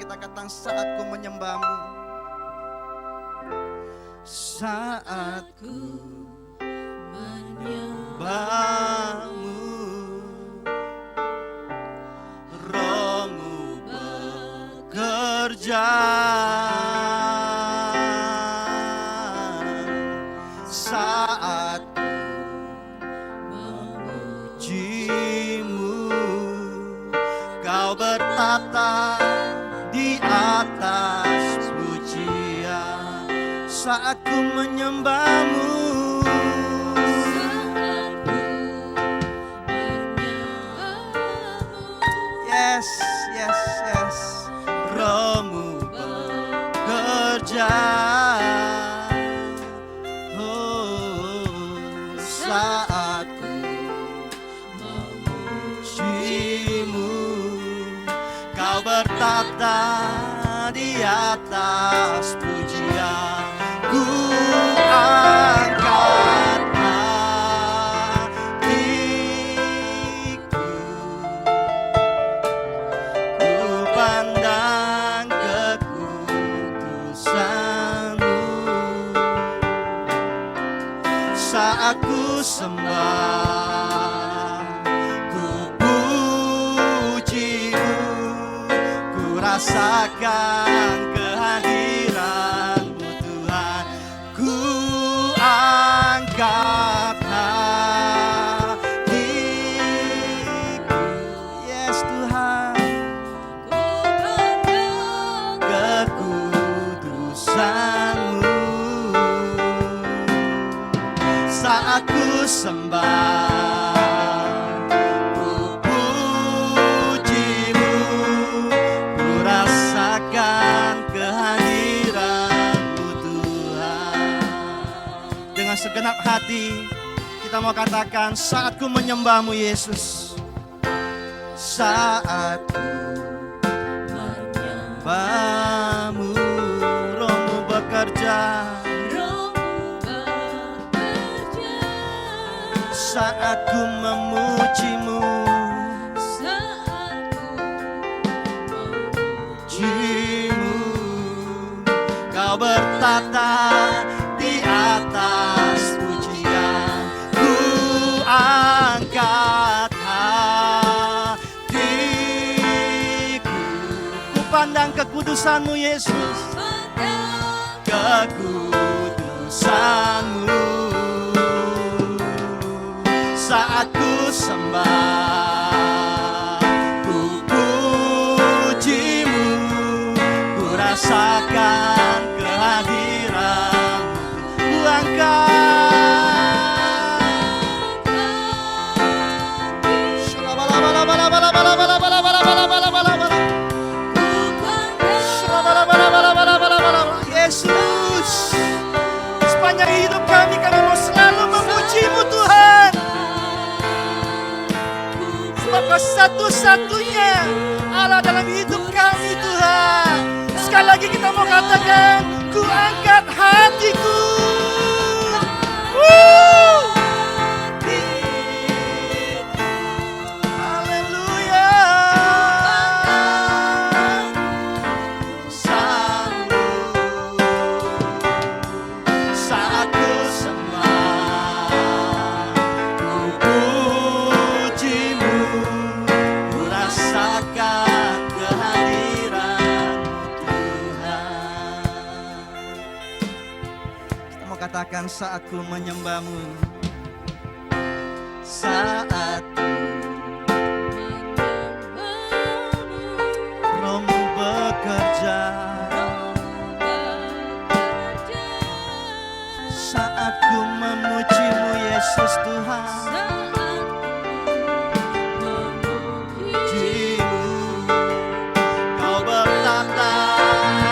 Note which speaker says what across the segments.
Speaker 1: kita katakan saat ku menyembahmu. Saat ku menyembahmu, Rohmu bekerja. Saat memujimu, Kau bertata di atas pujian. Saat ku menyembahmu, yes, yes, yes, Rohmu bekerja. Saat ku memujimu, Kau bertata di atas pujian. Ku angkat hatiku, ku pandang kekudusan-Mu. Saat ku sembah, ku puji-Mu, ku rasakan kehadiran-Mu Tuhan. Ku angkat hatiku, yes Tuhan, kekudusan-Mu. Saat ku sembah, ku puji-Mu, ku rasakan kehadiran-Mu Tuhan. Dengan segenap hati kita mau katakan saat ku menyembah-Mu Yesus. Saat ku menyembah-Mu, Rohmu bekerja. Saat ku memuji-Mu, Kau bertata di atas pujian. Ku angkat hatiku, ku pandang kekudusan-Mu Yesus, kekudusan-Mu. Saat ku sembah, ku puji-Mu, ku rasakan kehadiran-Mu. Ku angkat, Yesus, sepanjang hidup kami mau selalu memuji-Mu Tuhan. Kau satu-satunya Allah dalam hidup kami Tuhan. Sekali lagi kita mau katakan, ku angkat hatiku. Haleluya. Saat ku sembah, ku puji-Mu, ku rasakan kehadiran-Mu Tuhan. Kita mau katakan saat ku menyembah-Mu, saat Rohmu bekerja. Saat ku memuji-Mu Yesus Tuhan, memuji-Mu, Kau bertata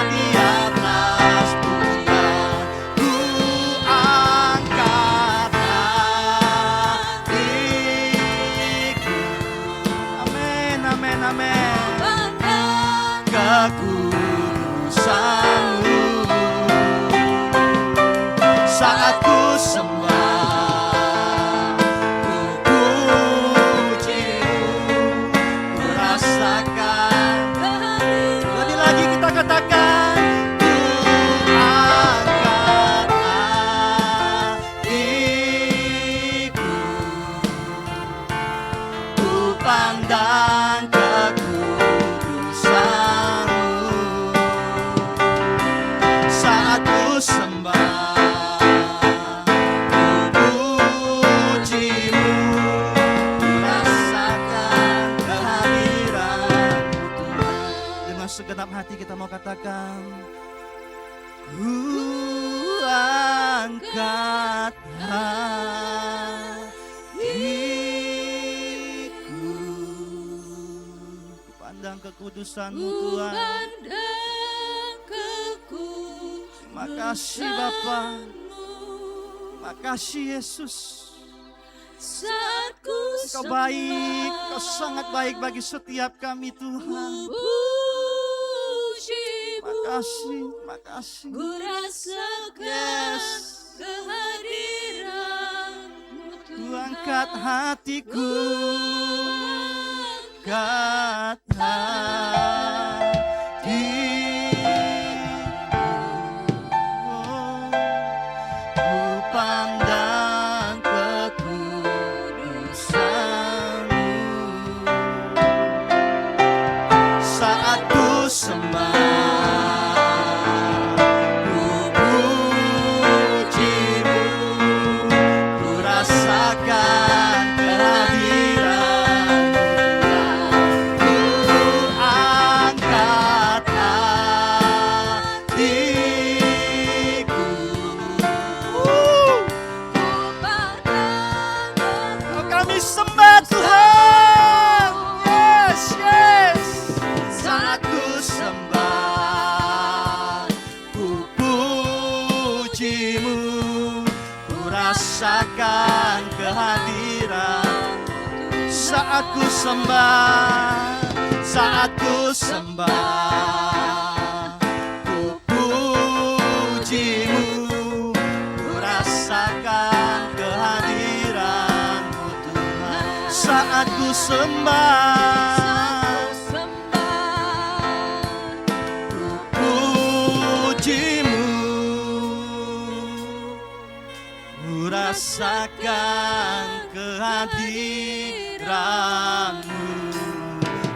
Speaker 1: di atas pujian. Ku angkat hatiku, amin, amin, amin, kekudusan-Mu. Saat ku sembah, ku puji-Mu, ku rasakan. Lebih lagi segenap hati kita mau katakan, ku angkat hatiku, ku pandang kekudusan-Mu Tuhan. Terima kasih Bapa, terima kasih Yesus. Engkau baik, Engkau sangat baik bagi setiap kami Tuhan. Terima kasih, terima kasih. Yes. Ku angkat hatiku, angkat hatiku, ku pandang kekudusan-Mu. Saat ku sembah, rasakan kehadiran. Saat ku sembah, saat ku sembah, ku puji-Mu, ku rasakan kehadiran-Mu Tuhan. Saat ku sembah, ku puji-Mu, rasakan kehadiran-Mu Tuhan.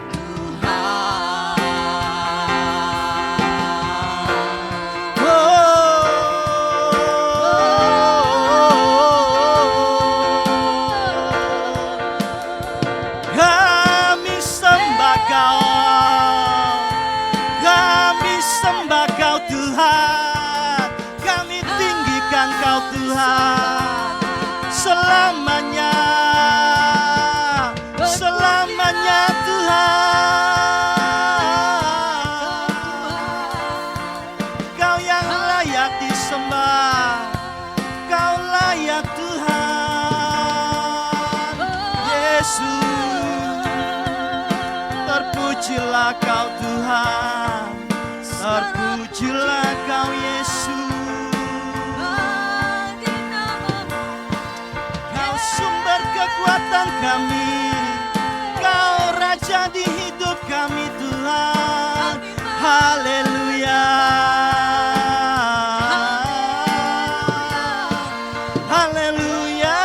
Speaker 1: Kami sembah Kau, kami sembah Kau Tuhan, kami tinggikan Kau Tuhan. Selamanya, selamanya Tuhan. Kau yang layak disembah, Kau layak Tuhan. Yesus, terpujilah Kau Tuhan, terpujilah Kau Yesus. Kekuatan kami, Kau Raja di hidup kami Tuhan. Haleluya, haleluya.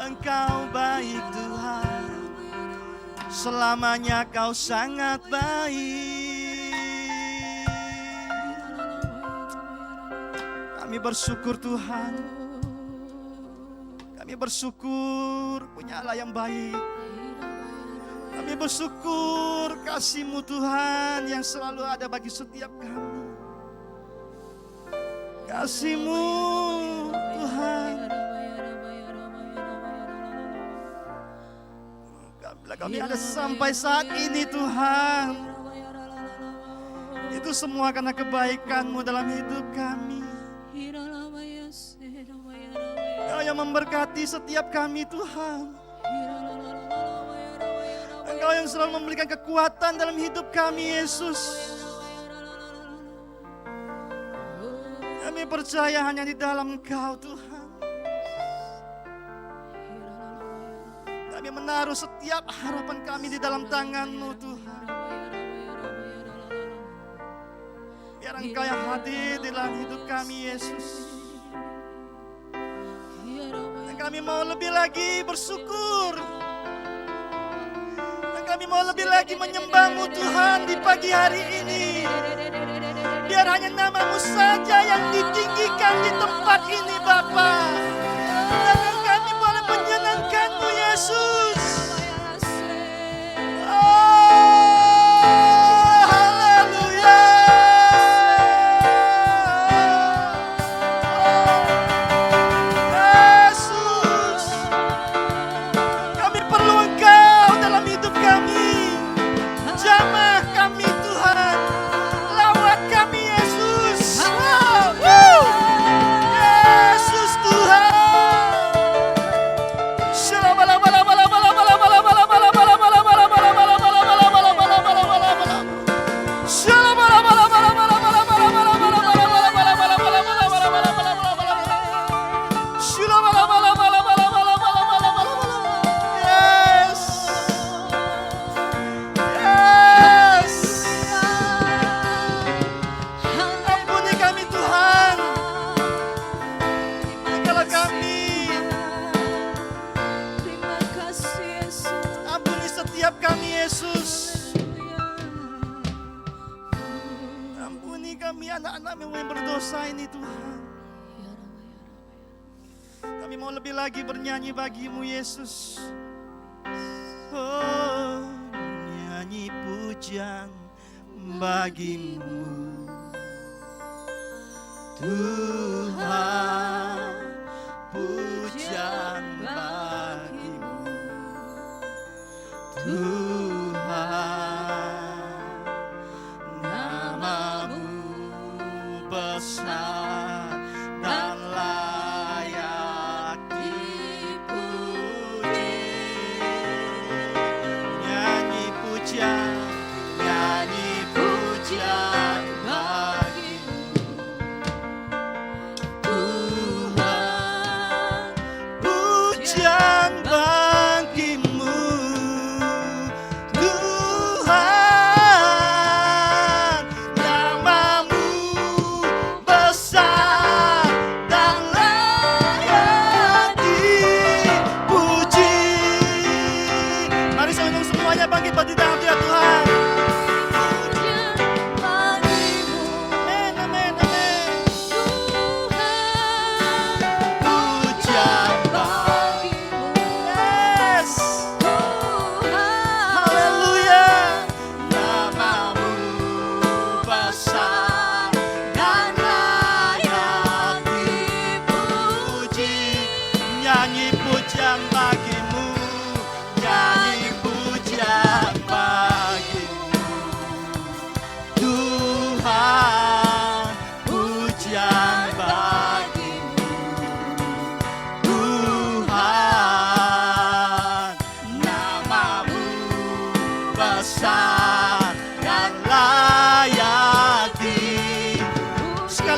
Speaker 1: Engkau baik Tuhan, selamanya Kau sangat baik. Kami bersyukur Tuhan, kami bersyukur punya Allah yang baik. Kami bersyukur kasih-Mu Tuhan yang selalu ada bagi setiap kami. kasih-Mu Tuhan. Bila kami ada sampai saat ini Tuhan, itu semua karena kebaikan-Mu dalam hidup kami. Engkau yang memberkati setiap kami Tuhan. Engkau yang selalu memberikan kekuatan dalam hidup kami Yesus. Kami percaya hanya di dalam Engkau Tuhan. Kami menaruh setiap harapan kami di dalam tangan-Mu Tuhan. Biar Engkau yang hadir di dalam hidup kami Yesus. Dan kami mau lebih lagi bersyukur. Dan kami mau lebih lagi menyembah-Mu Tuhan di pagi hari ini. Biar hanya nama-Mu saja yang ditinggikan di tempat ini Bapa. Dan kami boleh menyenangkan-Mu Yesus. Anak-anak-Mu yang berdosa ini Tuhan. Kami mau lebih lagi bernyanyi bagi-Mu Yesus. Oh, nyanyi pujian bagi-Mu Tuhan, pujian bagi-Mu Tuhan, nama-Mu besar dan layak dipuji. Nyanyi pujian bagi-Mu Tuhan, pujian bagi-Mu Tuhan, nama-Mu besar dan layak dipuji. Mari semuanya bangkit berdiri dalam dia Tuhan.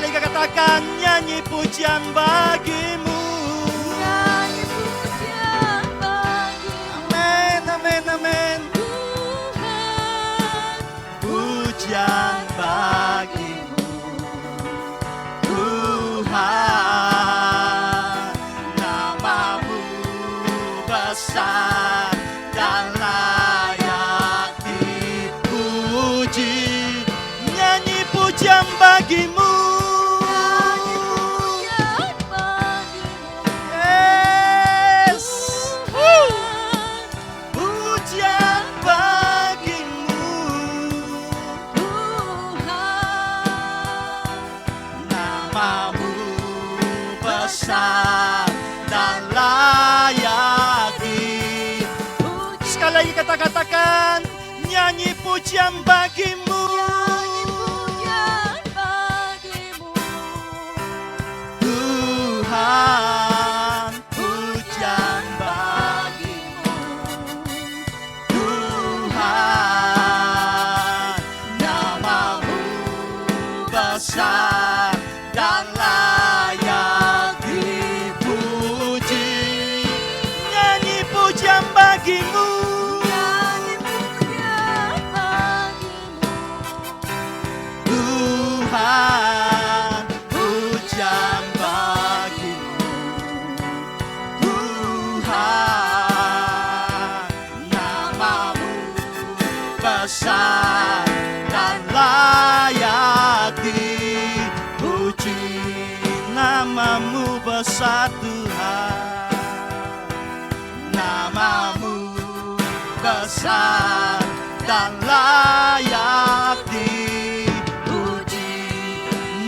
Speaker 1: Katakan nyanyi pujian bagi-Mu. Nyanyi pujian bagi-Mu. Amin, amin, amin. Tuhan, pujian bagi-Mu. Tuhan, nama-Mu besar dan layak dipuji. Nyanyi pujian bagi-Mu. Namamu besar dan layak dipuji. Sekali lagi kita katakan, nyanyi pujian bagimu. Tuhan, pujian bagimu. Tuhan, namamu besar dan layak dipuji. Nyanyi pujian bagimu. Tuhan, pujian bagimu. Tuhan, namamu besar dan layak dipuji. Namamu besar Tuhan, namamu besar dan layak dipuji.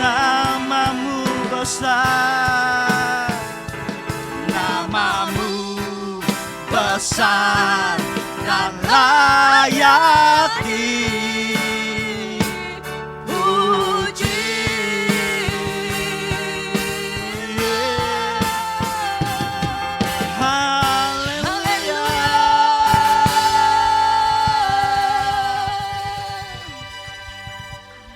Speaker 1: Namamu besar, namamu besar dan layak dipuji. Haleluya.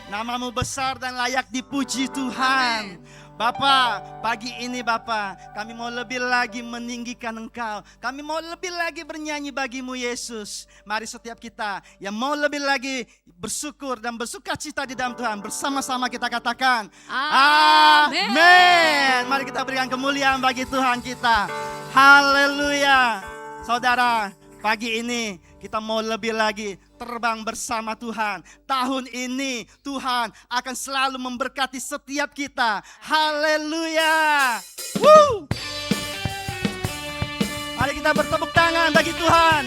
Speaker 1: Namamu besar dan layak dipuji Tuhan. Bapa, pagi ini Bapa, kami mau lebih lagi meninggikan Engkau. Kami mau lebih lagi bernyanyi bagimu Yesus. Mari setiap kita yang mau lebih lagi bersyukur dan bersuka cita di dalam Tuhan, bersama-sama kita katakan Amin. Mari kita berikan kemuliaan bagi Tuhan kita. Haleluya. Saudara, pagi ini kita mau lebih lagi terbang bersama Tuhan. Tahun ini Tuhan akan selalu memberkati setiap kita. Haleluya. Woo! Mari kita bertepuk tangan bagi Tuhan.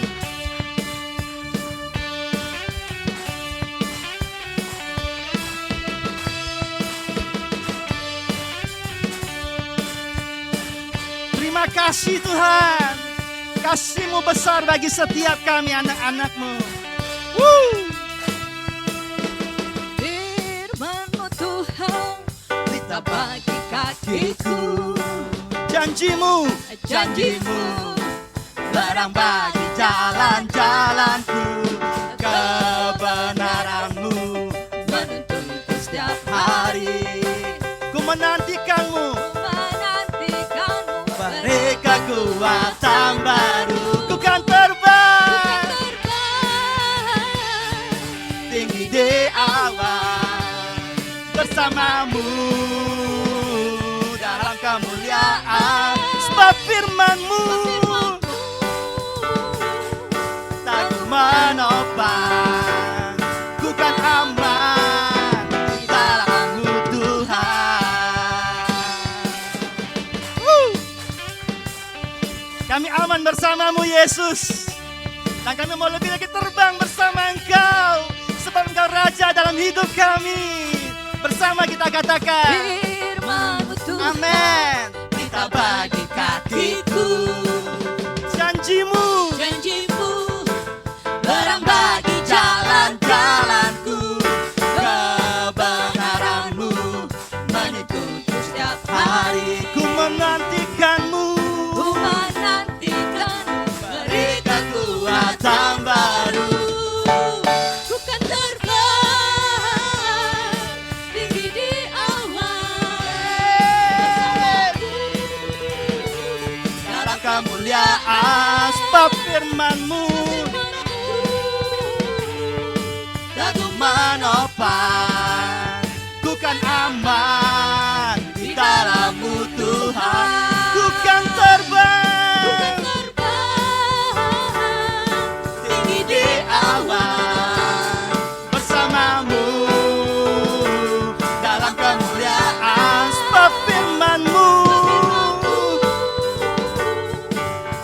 Speaker 1: Terima kasih Tuhan. Kasih-Mu besar bagi setiap kami anak-anak-Mu.
Speaker 2: Firman-Mu Tuhan, pelita bagi kakiku.
Speaker 1: Janji-Mu,
Speaker 2: Janji-Mu,
Speaker 1: terang bagi jalan-jalanku. Kebenaran-Mu
Speaker 2: menuntunku setiap hari.
Speaker 1: ku menantikan-Mu.
Speaker 2: Menantikan-Mu,
Speaker 1: Beri kekuatan baru. Ku kan terbang tinggi di awan bersama-Mu dalam kemuliaan. Sebab firman-Mu tak ku menopang. Ku kan aman di dalam-Mu Tuhan. Kami aman bersama-Mu Yesus. Dan kami mau lebih lagi terbang bersama Engkau. Sebab Engkau Raja dalam hidup kami. Bersama kita katakan
Speaker 2: Firman-Mu Tuhan,
Speaker 1: Amin.
Speaker 2: pelita bagi kakiku.
Speaker 1: Janji-Mu,
Speaker 2: Janji-Mu, terang bagi jalan-jalanku. Kebenaran-Mu menuntunku setiap hari.
Speaker 1: ku menantikan-Mu.
Speaker 2: Ku menantikan, beri
Speaker 1: Kekuatan baru.
Speaker 2: ku kan terbang tinggi di awan.
Speaker 1: Dalam kemuliaan sebab firman-Mu tak ku menopang. Ku kan aman di dalam-Mu Tuhan. Ku kan terbang tinggi di awan bersama-Mu dalam kemuliaan sebab firman-Mu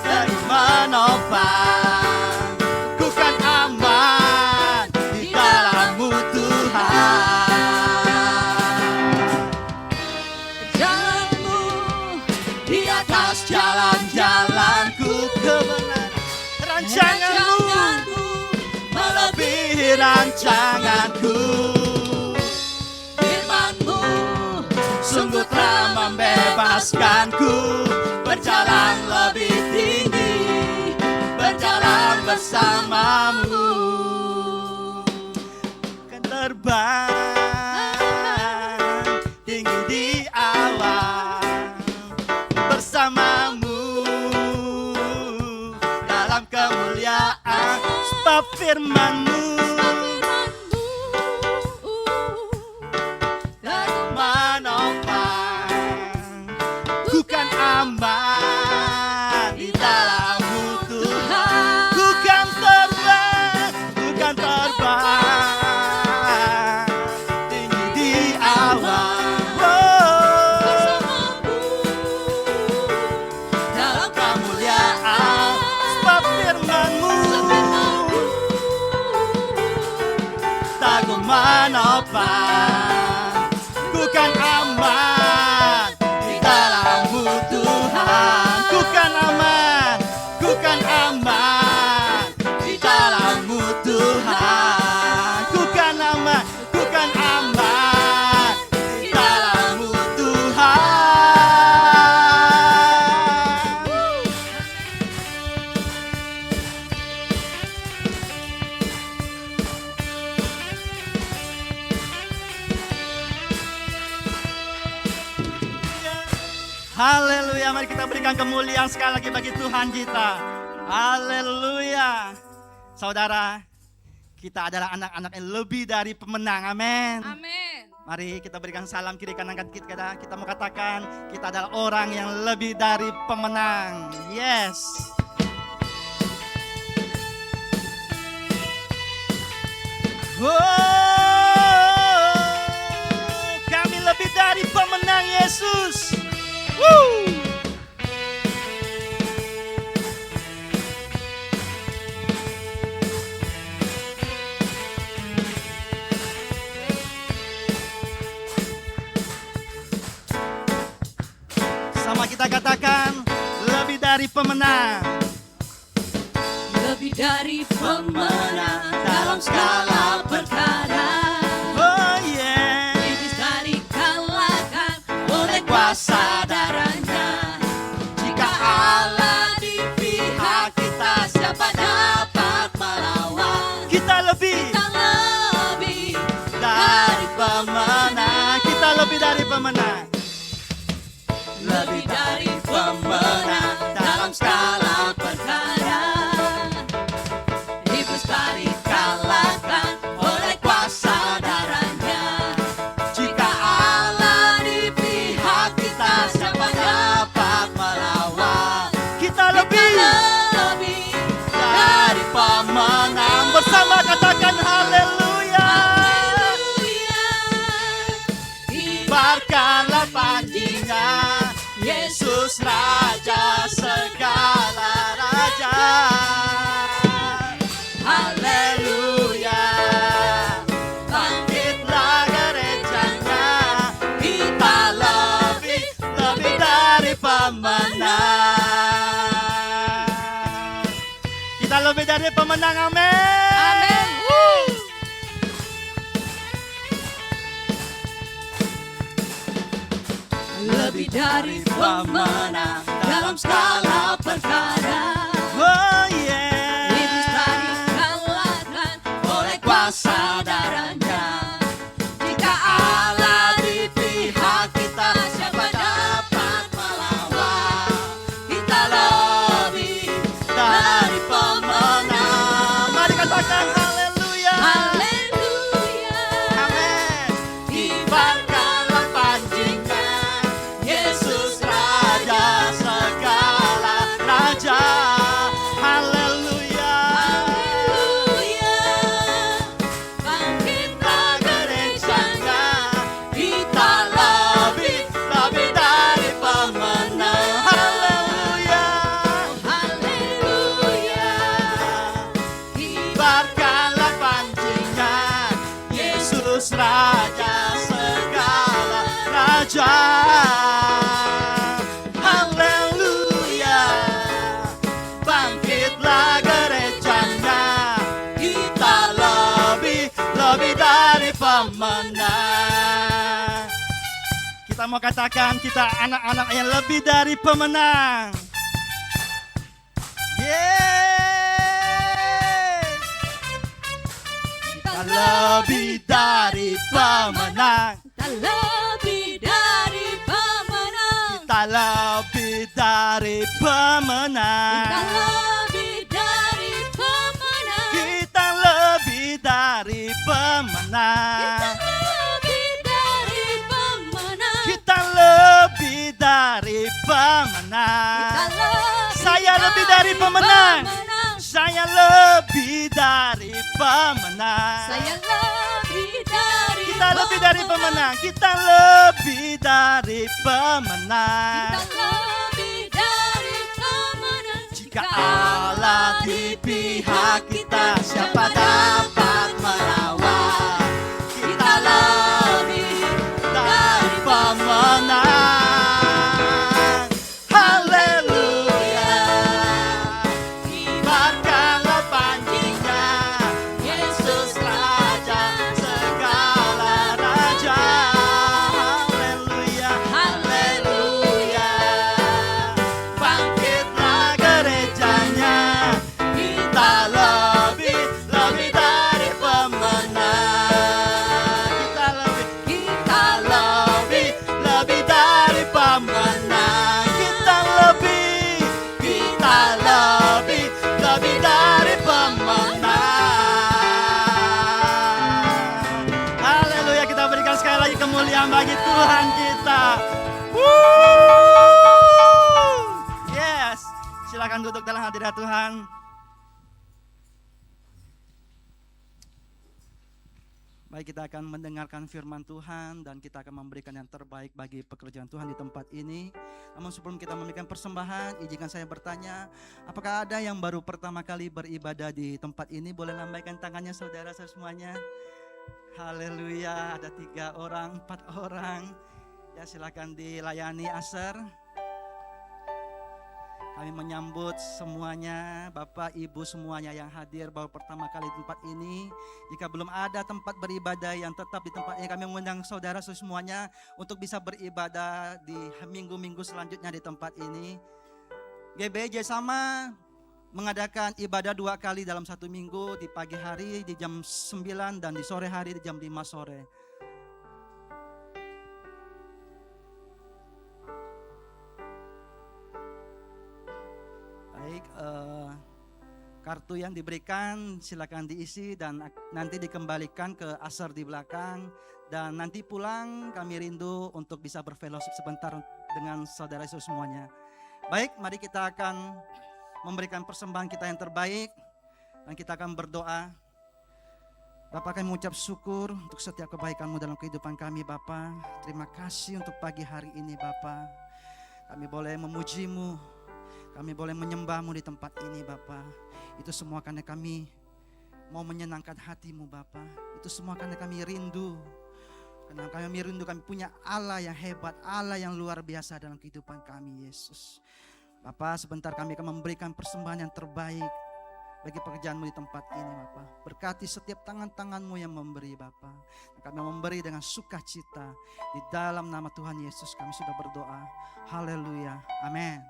Speaker 1: tak ku menopang. rancanganku.
Speaker 2: Firman-Mu
Speaker 1: Sungguh telah membebaskanku, berjalan lebih tinggi, berjalan bersamamu. Kan terbang tinggi di awan bersamamu dalam kemuliaan. Sebab firman-Mu menopang, ku kan aman di dalam-Mu Tuhan. Ku kan terbang tinggi di awan,
Speaker 2: dalam
Speaker 1: kemuliaan. Sebab firman-Mu Aku menopang, ku kan aman di dalam-Mu Tuhan. Ku kan aman di dalam-Mu Tuhan. Ku kan aman di dalam-Mu Tuhan. Haleluya, mari kita berikan kemuliaan sekali lagi bagi Tuhan kita. Haleluya. Saudara, kita adalah anak-anak yang lebih dari pemenang, amin.
Speaker 2: Amin.
Speaker 1: Mari kita berikan salam kiri kanan kita. Kita mau katakan kita adalah orang yang lebih dari pemenang. Yes. Kami lebih dari pemenang, Yesus. Woo! Sama kita katakan lebih dari pemenang.
Speaker 2: Lebih dari pemenang dalam segala perkara.
Speaker 1: Oh yeah.
Speaker 2: Iblis tak dikalahkan oleh kuasa darahnya. Jika Allah di pihak kita, siapa dapat melawan?
Speaker 1: Kita lebih
Speaker 2: Kita lebih
Speaker 1: dari pemenang. Kita lebih dari pemenang.
Speaker 2: lebih dari pemenang dalam segala perkara. Iblis tak dikalahkan oleh kuasa darahnya. Jika Allah di pihak kita, siapa dapat melawan?
Speaker 1: Kita lebih
Speaker 2: Lebih
Speaker 1: dari pemenang. Bersama katakan haleluya.
Speaker 2: Haleluya.
Speaker 1: Kibarkanlah panjinya,
Speaker 2: Yesus
Speaker 1: Raja segala raja. Haleluya. Bangkitlah gerejanya. Kita lebih dari pemenang. Kita lebih dari pemenang, amin.
Speaker 2: Amin. Lebih dari pemenang dalam segala perkara.
Speaker 1: Oh yeah.
Speaker 2: Iblis tak dikalahkan oleh kuasa darahnya. Jika Allah di pihak kita, siapa dapat melawan? Kita lebih
Speaker 1: Dari pemenang. Mari katakan haleluya.
Speaker 2: Haleluya.
Speaker 1: Amin.
Speaker 2: Kibarkanlah
Speaker 1: panjingnya, Yesus Raja segala raja. Kita mau katakan kita anak-anak yang lebih dari pemenang. Yeay. Kita lebih dari pemenang.
Speaker 2: Kita lebih dari pemenang.
Speaker 1: Kita lebih dari pemenang.
Speaker 2: Kita lebih dari pemenang.
Speaker 1: Kita lebih dari pemenang.
Speaker 2: Kita lebih dari pemenang.
Speaker 1: Kita lebih dari pemenang.
Speaker 2: Kita lebih
Speaker 1: Saya lebih dari pemenang. Saya lebih dari pemenang.
Speaker 2: Saya lebih dari
Speaker 1: Kita lebih dari pemenang. Kita lebih dari pemenang.
Speaker 2: Kita lebih dari pemenang.
Speaker 1: Jika Allah di pihak kita, siapa dapat melawan? Kita lebih dari pemenang. Haleluya. Kibarkanlah panjinya, Yesus Raja segala raja. Haleluya. Haleluya. Bangkitlah gerejanya. Kita lebih dari pemenang. Kita lebih dari pemenang. Kita lebih dari pemenang. Haleluya, kita berikan sekali lagi kemuliaan bagi Tuhan kita. Yes, silakan duduk dalam hadirat Tuhan. Baik, kita akan mendengarkan firman Tuhan dan kita akan memberikan yang terbaik bagi pekerjaan Tuhan di tempat ini. Namun sebelum kita memberikan persembahan, izinkan saya bertanya, apakah ada yang baru pertama kali beribadah di tempat ini? Boleh lambaikan tangannya saudara semuanya. Haleluya, ada 3 orang, 4 orang. Ya, silakan dilayani Asar. Kami menyambut semuanya, Bapak, Ibu semuanya yang hadir baru pertama kali di tempat ini. Jika belum ada tempat beribadah yang tetap di tempat ini, kami mengundang saudara semuanya untuk bisa beribadah di minggu-minggu selanjutnya di tempat ini. GBJ sama mengadakan ibadah 2 kali dalam 1 minggu, di pagi hari di jam 9 dan di sore hari di jam 5 sore. Baik, kartu yang diberikan silakan diisi dan nanti dikembalikan ke Asar di belakang. Dan nanti pulang kami rindu untuk bisa berfellowship sebentar dengan saudara Yesus semuanya. Baik, mari kita akan memberikan persembahan kita yang terbaik dan kita akan berdoa. Bapak, kami mengucap syukur untuk setiap kebaikan-Mu dalam kehidupan kami, Bapak. Terima kasih untuk pagi hari ini, Bapak. Kami boleh memuji-Mu, kami boleh menyembah-Mu di tempat ini, Bapak. Itu semua karena kami mau menyenangkan hati-Mu, Bapak. Itu semua karena kami rindu. Karena kami rindu, kami punya Allah yang hebat, Allah yang luar biasa dalam kehidupan kami, Yesus. Bapak, sebentar kami akan memberikan persembahan yang terbaik bagi pekerjaan-Mu di tempat ini, Bapak. Berkati setiap tangan-tangan-Mu yang memberi, Bapak. Kami memberi dengan sukacita. Di dalam nama Tuhan Yesus kami sudah berdoa. Haleluya. Amin.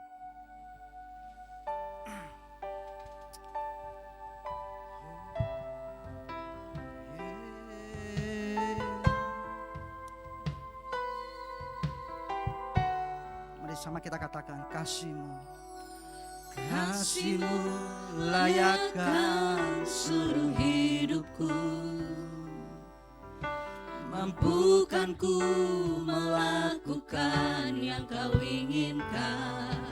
Speaker 1: Sama kita katakan, kasih-Mu,
Speaker 2: Kasih-Mu layakkan seluruh hidupku, mampukan ku melakukan yang Kau inginkan.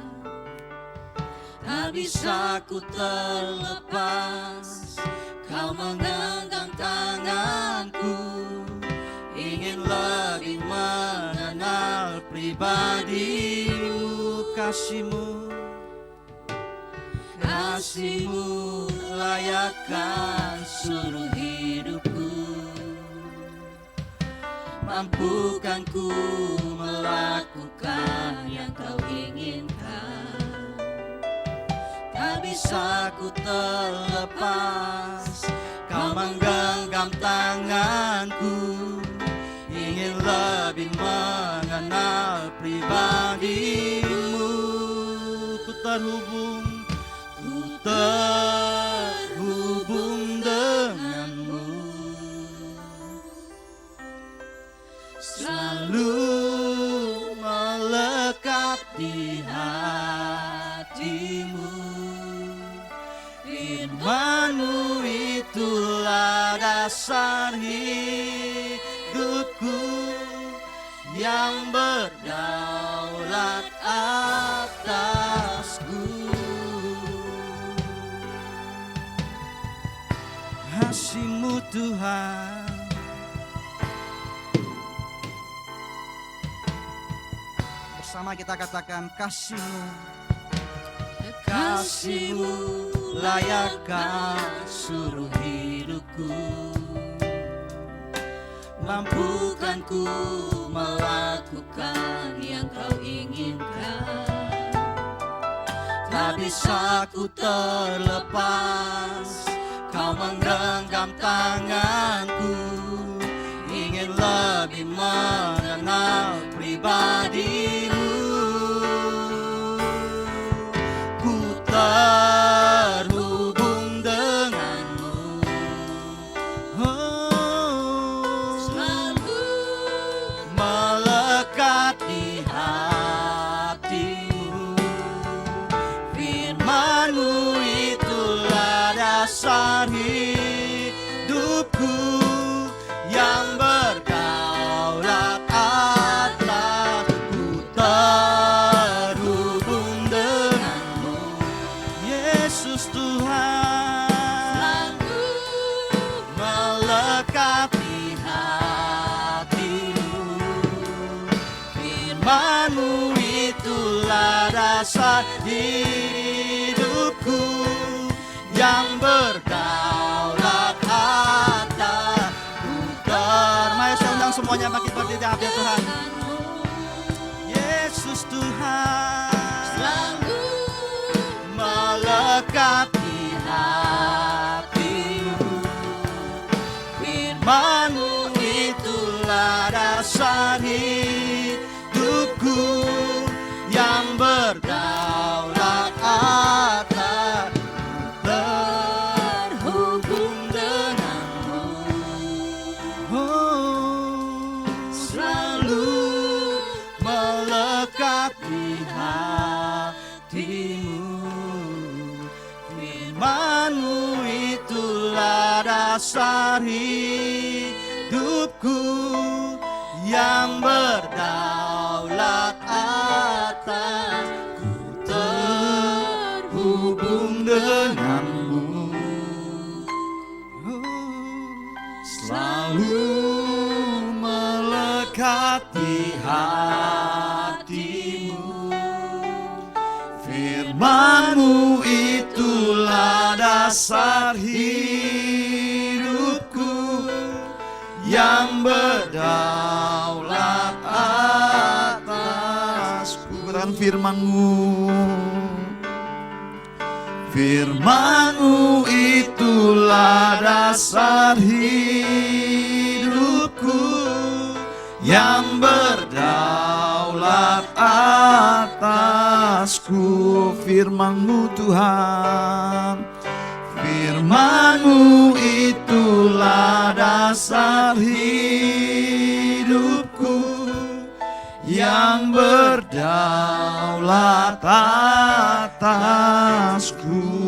Speaker 2: Tak bisa ku terlepas, Kau menggenggam tanganku, ingin lebih mengenal pribadi-Mu.
Speaker 1: kasih-Mu,
Speaker 2: Kasih-Mu layakkan seluruh hidupku, mampukan ku melakukan yang Kau inginkan. Tak bisa ku terlepas, Kau menggenggam tanganku, ingin lebih mengenal pribadimu. Ku terhubung denganmu, selalu melekat di hatimu. Firman-Mu itulah dasar hidupku, yang berdaulat atasku. Kasih-Mu Tuhan, bersama kita katakan kasih-Mu. Kasih-Mu layakkan seluruh hidupku, mampukan ku melakukan yang Kau inginkan. Tak bisa ku terlepas, Kau menggenggam tanganku, ingin lebih mengenal pribadi-Mu. Ku terhubung denganmu, selalu melekat di hatimu. Firman-Mu itulah dasar hidupku, yang berdaulat atasku. Terhubung denganmu, Yesus Tuhan, selalu melekat di hatimu. Firman-Mu itulah dasar hidupku, yang berdaulat atasku. Mari saya undang semuanya makin berdiri ya Tuhan. Yesus Tuhan, selalu melekat di hatimu. Firman-Mu itulah dasar hidupku, yang berdaulat atas. Terhubung denganmu, selalu melekat di hatimu. Firman-Mu itulah dasar hidupku, yang berdaulat atas. Ku terhubung denganmu, selalu melekat di hatimu. Firman-Mu itulah dasar hidupku, yang berdaulat atasku. Katakan firman-Mu. Firman-Mu itulah dasar hidupku, yang berdaulat atasku. Firman-Mu Tuhan, firman-Mu itulah dasar hidupku, yang berdaulat atasku.